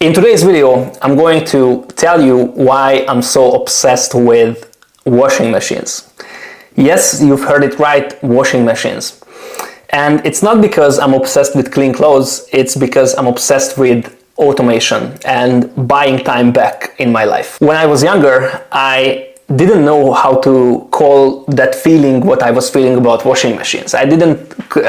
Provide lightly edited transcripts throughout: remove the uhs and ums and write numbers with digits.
In today's video, I'm going to tell you why I'm so obsessed with washing machines. Yes, you've heard it right, washing machines. And it's not because I'm obsessed with clean clothes, it's because I'm obsessed with automation and buying time back in my life. When I was younger, I didn't know how to call that feeling what I was feeling about washing machines. I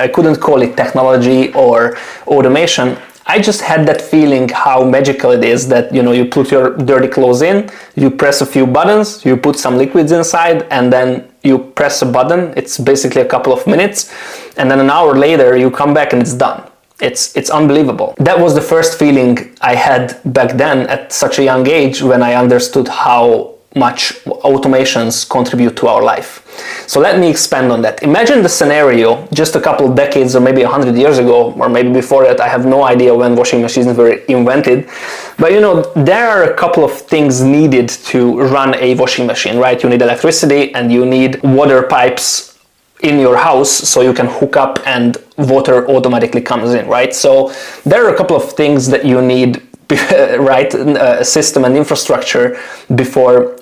couldn't call it technology or automation. I just had that feeling how magical it is that, you put your dirty clothes in, you press a few buttons, you put some liquids inside, and then you press a button. It's basically a couple of minutes, and then an hour later you come back and it's done. It's unbelievable. That was the first feeling I had back then at such a young age when I understood how much automations contribute to our life. So let me expand on that. Imagine the scenario just a couple of decades or maybe 100 years ago, or maybe before that. I have no idea when washing machines were invented, but there are a couple of things needed to run a washing machine, right? You need electricity and you need water pipes in your house so you can hook up and water automatically comes in, right? So there are a couple of things that you need, right, a system and infrastructure before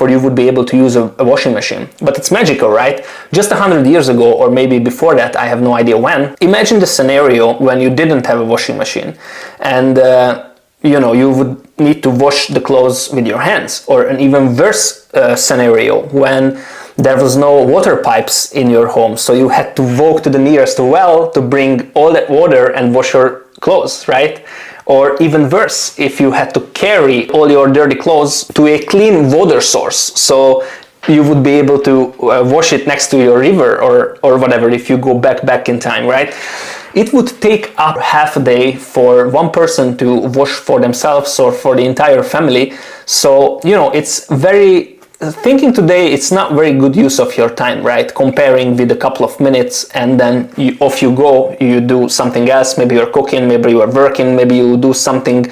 you would be able to use a washing machine. But it's magical, right? Just 100 years ago, or maybe before that, I have no idea when. Imagine the scenario when you didn't have a washing machine and you would need to wash the clothes with your hands, or an even worse scenario when there was no water pipes in your home, so you had to walk to the nearest well to bring all that water and wash your clothes, right? Or even worse, if you had to carry all your dirty clothes to a clean water source, so you would be able to wash it next to your river or whatever if you go back in time, right? It would take up half a day for one person to wash for themselves or for the entire family. So, it's very... Thinking today, it's not very good use of your time, right? Comparing with a couple of minutes and then off you go, you do something else. Maybe you're cooking, maybe you are working, maybe you do something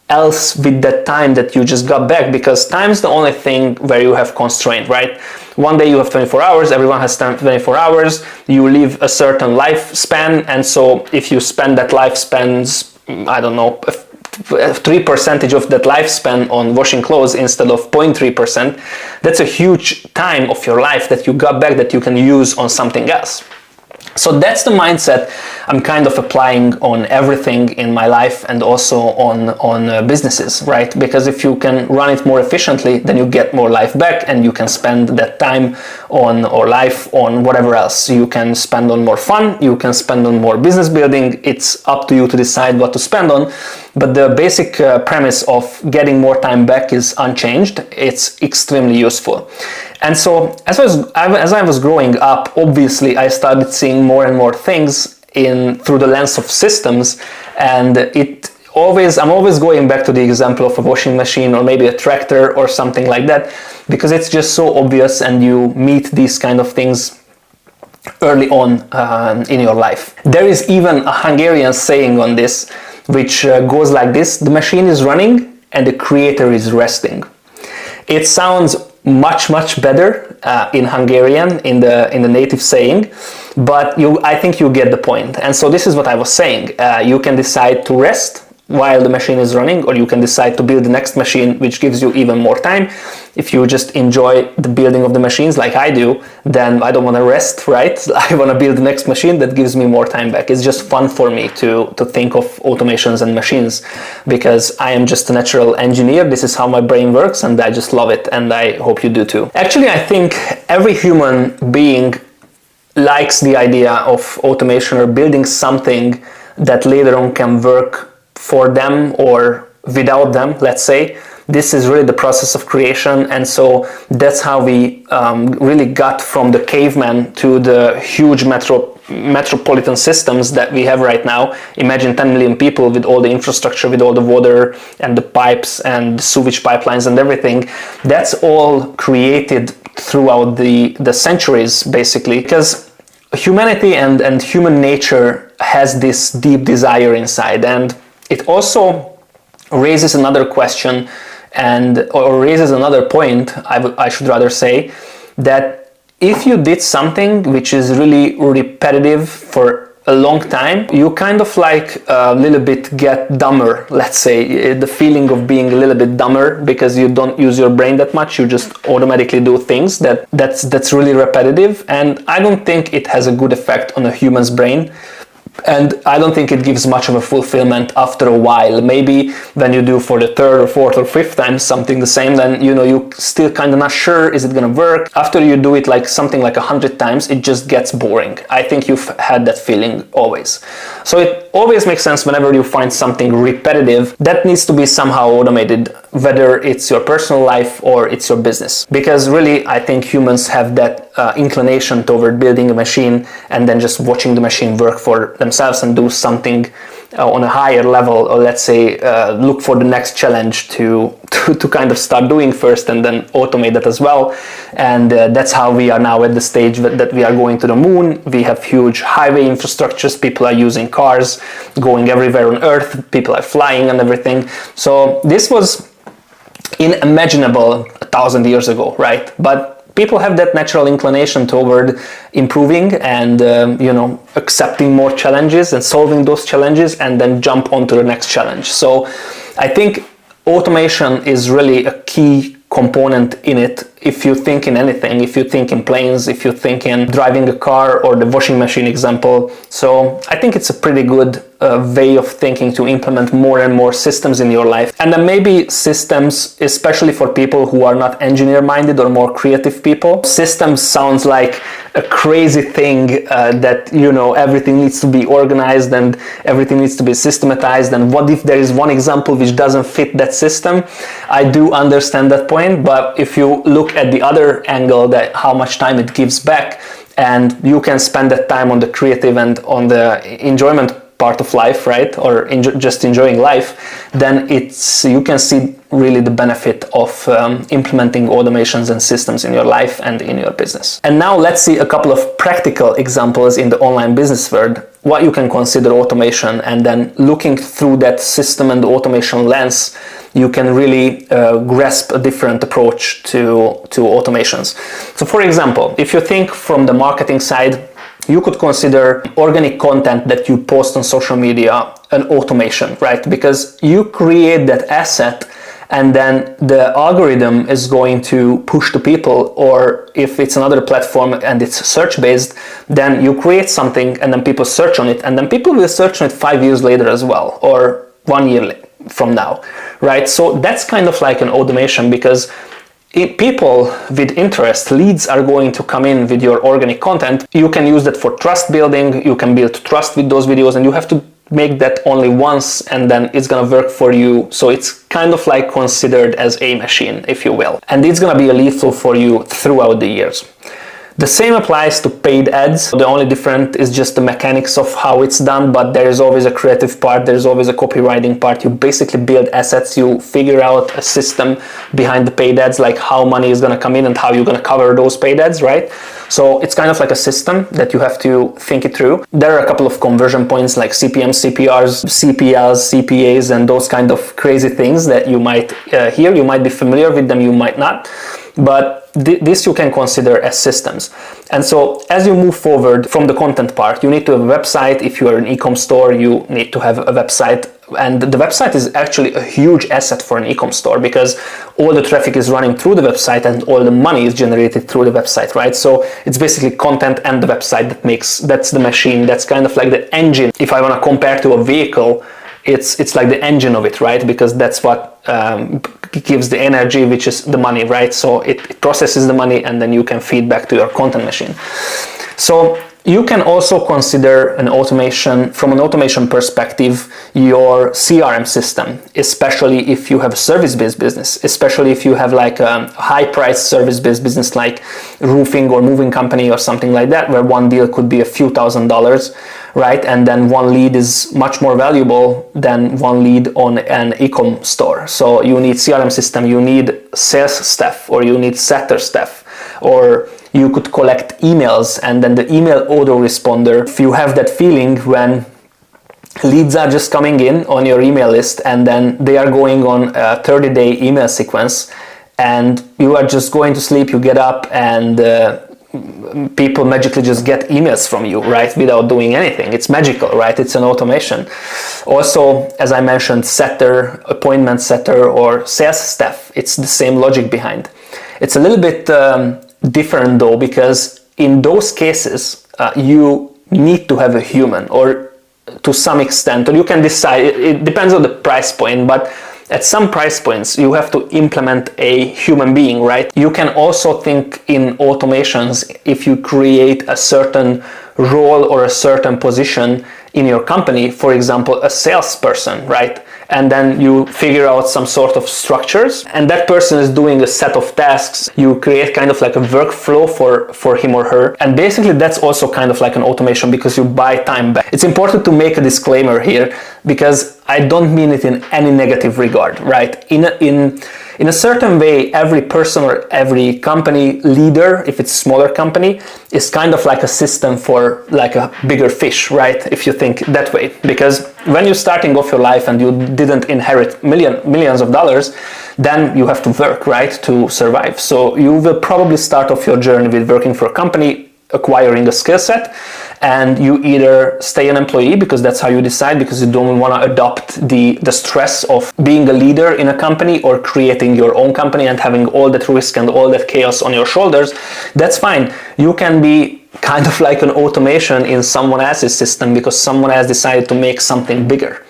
else with that time that you just got back, because time's the only thing where you have constraint, right? One day you have 24 hours, everyone has 24 hours, you live a certain lifespan, and so if you spend that lifespan's, I don't know, 3% of that lifespan on washing clothes instead of 0.3%, that's a huge time of your life that you got back that you can use on something else. So that's the mindset I'm kind of applying on everything in my life and also on businesses, right? Because if you can run it more efficiently, then you get more life back and you can spend that time on whatever else. You can spend on more fun, you can spend on more business building. It's up to you to decide what to spend on. But the basic premise of getting more time back is unchanged. It's extremely useful. And so as I was growing up, obviously I started seeing more and more things through the lens of systems, and I'm always going back to the example of a washing machine or maybe a tractor or something like that, because it's just so obvious and you meet these kind of things early on in your life. There is even a Hungarian saying on this, which goes like this: the machine is running and the creator is resting. It sounds much better in Hungarian, in the native saying, but I think you get the point. And so this is what I was saying. You can decide to rest while the machine is running, or you can decide to build the next machine, which gives you even more time. If you just enjoy the building of the machines like I do, then I don't want to rest, right? I want to build the next machine that gives me more time back. It's just fun for me to think of automations and machines, because I am just a natural engineer. This is how my brain works, and I just love it, and I hope you do too. Actually, I think every human being likes the idea of automation or building something that later on can work for them or without them, let's say. This is really the process of creation, and so that's how we really got from the caveman to the huge metropolitan systems that we have right now. Imagine 10 million people with all the infrastructure, with all the water and the pipes and sewage pipelines and everything. That's all created throughout the centuries, basically, because humanity and human nature has this deep desire inside. And it also raises another question, or raises another point, I should rather say, that if you did something which is really repetitive for a long time, you kind of like a little bit get dumber, let's say, the feeling of being a little bit dumber because you don't use your brain that much, you just automatically do things that's really repetitive, and I don't think it has a good effect on a human's brain. And I don't think it gives much of a fulfillment after a while. Maybe when you do for the third or fourth or fifth time something the same, then you still kind of not sure, is it gonna work? After you do it like something like 100 times, it just gets boring. I think you've had that feeling always. So it always makes sense whenever you find something repetitive that needs to be somehow automated, whether it's your personal life or it's your business. Because really, I think humans have that inclination toward building a machine and then just watching the machine work for themselves and do something on a higher level, or let's say look for the next challenge to kind of start doing first and then automate that as well. And that's how we are now at the stage that we are going to the moon. We have huge highway infrastructures, people are using cars going everywhere on earth, people are flying and everything. So this was unimaginable 1,000 years ago, right? But people have that natural inclination toward improving and accepting more challenges and solving those challenges and then jump onto the next challenge. So I think automation is really a key component in it. If you think in anything, if you think in planes, if you think in driving a car or the washing machine example. So I think it's a pretty good way of thinking to implement more and more systems in your life. And then maybe systems, especially for people who are not engineer minded or more creative people. Systems sounds like a crazy thing that, everything needs to be organized and everything needs to be systematized. And what if there is one example which doesn't fit that system? I do understand that point, but if you look at the other angle, that how much time it gives back, and you can spend that time on the creative and on the enjoyment part of life, right? Or just enjoying life, then you can see really the benefit of implementing automations and systems in your life and in your business. And now let's see a couple of practical examples in the online business world, what you can consider automation, and then looking through that system and automation lens, you can really grasp a different approach to automations. So for example, if you think from the marketing side, you could consider organic content that you post on social media an automation, right? Because you create that asset and then the algorithm is going to push to people, or if it's another platform and it's search based, then you create something and then people search on it, and then people will search on it 5 years later as well, or 1 year from now, right? So that's kind of like an automation, because people with interest, leads are going to come in with your organic content. You can use that for trust building, you can build trust with those videos, and you have to make that only once and then it's gonna work for you. So it's kind of like considered as a machine, if you will. And it's gonna be lethal for you throughout the years. The same applies to paid ads. The only difference is just the mechanics of how it's done, but there is always a creative part, there's always a copywriting part. You basically build assets, you figure out a system behind the paid ads, like how money is gonna come in and how you're gonna cover those paid ads, right? So it's kind of like a system that you have to think it through. There are a couple of conversion points like CPM, CPRs, CPLs, CPAs, and those kind of crazy things that you might hear. You might be familiar with them, you might not. But this you can consider as systems. And so as you move forward from the content part, you need to have a website. If you are an e-com store, you need to have a website. And the website is actually a huge asset for an e-com store, because all the traffic is running through the website and all the money is generated through the website, right? So it's basically content and the website that's the machine. That's kind of like the engine. If I want to compare to a vehicle, it's like the engine of it, right? Because that's what gives the energy, which is the money, right? So it processes the money and then you can feed back to your content machine. So you can also consider an automation, from an automation perspective, your CRM system, especially if you have a service-based business, especially if you have like a high-priced service-based business like roofing or moving company or something like that, where one deal could be a few $1,000s, right? And then one lead is much more valuable than one lead on an e-com store. So you need CRM system, you need sales staff, or you need setter staff, or you could collect emails, and then the email autoresponder. If you have that feeling when leads are just coming in on your email list and then they are going on a 30-day email sequence, and you are just going to sleep, you get up and people magically just get emails from you, right, without doing anything. It's magical, right? It's an automation. Also, as I mentioned, setter, appointment setter, or sales staff, it's the same logic behind. It's a little bit different though, because in those cases, you need to have a human, or to some extent, or you can decide, it depends on the price point, but at some price points, you have to implement a human being, right? You can also think in automations if you create a certain role or a certain position in your company, for example, a salesperson, right? And then you figure out some sort of structures, and that person is doing a set of tasks. You create kind of like a workflow for him or her. And basically that's also kind of like an automation, because you buy time back. It's important to make a disclaimer here, because I don't mean it in any negative regard, right? In a certain way, every person or every company leader, if it's a smaller company, is kind of like a system for like a bigger fish, right? If you think that way. Because when you're starting off your life and you didn't inherit millions of dollars, then you have to work, right, to survive. So you will probably start off your journey with working for a company, acquiring a skill set, and you either stay an employee because that's how you decide, because you don't want to adopt the stress of being a leader in a company or creating your own company and having all that risk and all that chaos on your shoulders. That's fine. You can be kind of like an automation in someone else's system because someone has decided to make something bigger.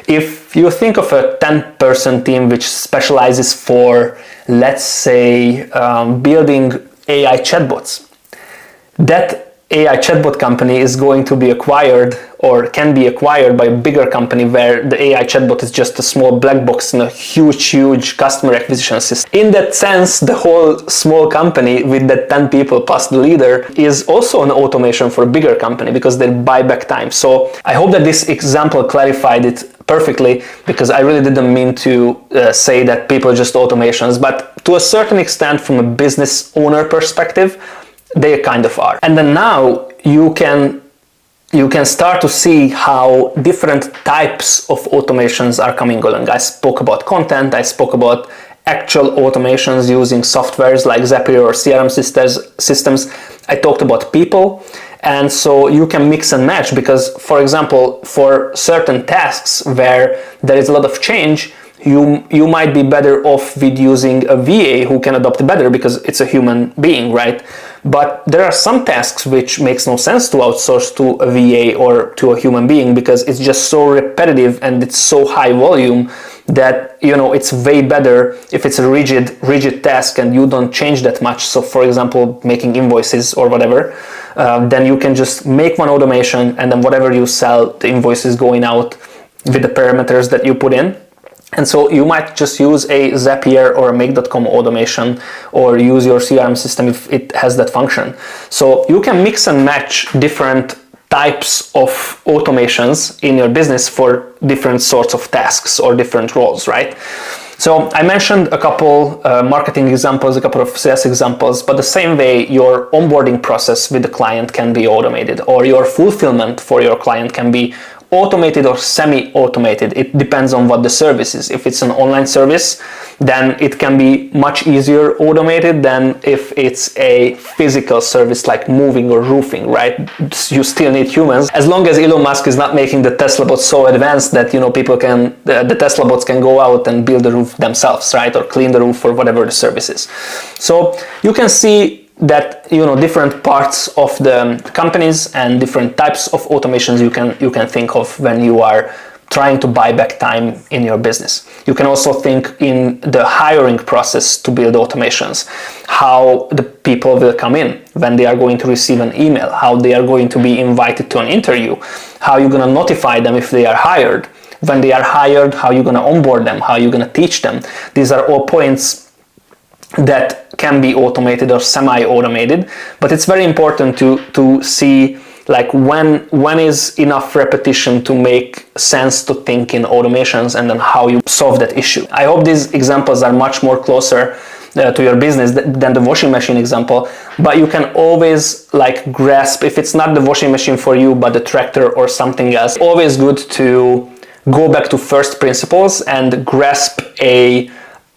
If you think of a 10-person team which specializes for, let's say, building AI chatbots, that AI chatbot company is going to be acquired or can be acquired by a bigger company where the AI chatbot is just a small black box in a huge customer acquisition system. In that sense, the whole small company with that 10 people plus the leader is also an automation for a bigger company because they buy back time. So I hope that this example clarified it perfectly, because I really didn't mean to say that people are just automations, but to a certain extent from a business owner perspective, they kind of are. And then now you can start to see how different types of automations are coming along. I spoke about content, I spoke about actual automations using softwares like Zapier or CRM systems. I talked about people. And so you can mix and match, because, for example, for certain tasks where there is a lot of change, you might be better off with using a VA who can adopt better because it's a human being, right? But there are some tasks which makes no sense to outsource to a VA or to a human being because it's just so repetitive and it's so high volume that, you know, it's way better if it's a rigid task and you don't change that much. So for example, making invoices or whatever, then you can just make one automation, and then whatever you sell, the invoice is going out with the parameters that you put in. And so you might just use a Zapier or a Make.com automation, or use your CRM system if it has that function. So you can mix and match different types of automations in your business for different sorts of tasks or different roles, right? So I mentioned a couple marketing examples, a couple of sales examples, but the same way your onboarding process with the client can be automated, or your fulfillment for your client can be automated or semi-automated. It depends on what the service is. If it's an online service, then it can be much easier automated than if it's a physical service like moving or roofing, right? You still need humans. As long as Elon Musk is not making the Tesla bots so advanced that, you know, people can, the Tesla bots can go out and build the roof themselves, right? Or clean the roof or whatever the service is. So you can see that, you know, different parts of the companies and different types of automations you can think of when you are trying to buy back time in your business. You can also think in the hiring process to build automations, how the people will come in, when they are going to receive an email, how they are going to be invited to an interview, how you're going to notify them if they are hired, when they are hired, how you're going to onboard them, how you're going to teach them. These are all points that can be automated or semi-automated, but it's very important to see like when is enough repetition to make sense to think in automations, and then how you solve that issue. I hope these examples are much more closer to your business than the washing machine example, but you can always like grasp, if it's not the washing machine for you but the tractor or something else, always good to go back to first principles and grasp a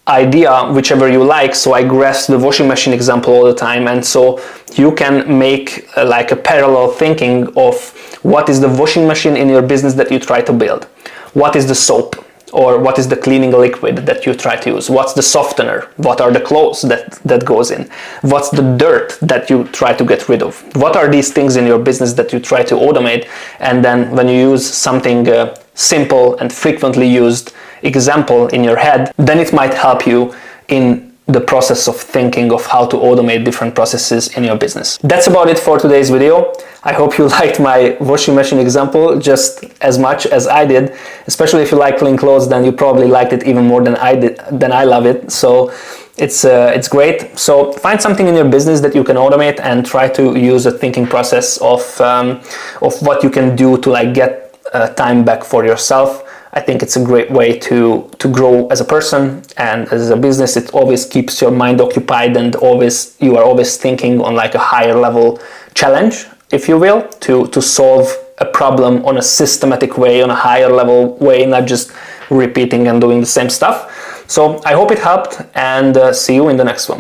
idea, whichever you like. So I grasp the washing machine example all the time, and so you can make like a parallel thinking of what is the washing machine in your business that you try to build, what is the soap, or what is the cleaning liquid that you try to use, what's the softener, what are the clothes that goes in, what's the dirt that you try to get rid of, what are these things in your business that you try to automate. And then when you use something simple and frequently used example in your head, then it might help you in the process of thinking of how to automate different processes in your business. That's about it for today's video. I hope you liked my washing machine example just as much as I did. Especially if you like clean clothes, then you probably liked it even more than I did, than I love it. So it's great. So find something in your business that you can automate and try to use a thinking process of what you can do to like get time back for yourself. I think it's a great way to grow as a person and as a business. It always keeps your mind occupied, and you are always thinking on like a higher level challenge, if you will, to solve a problem on a systematic way, on a higher level way, not just repeating and doing the same stuff. So I hope it helped, and see you in the next one.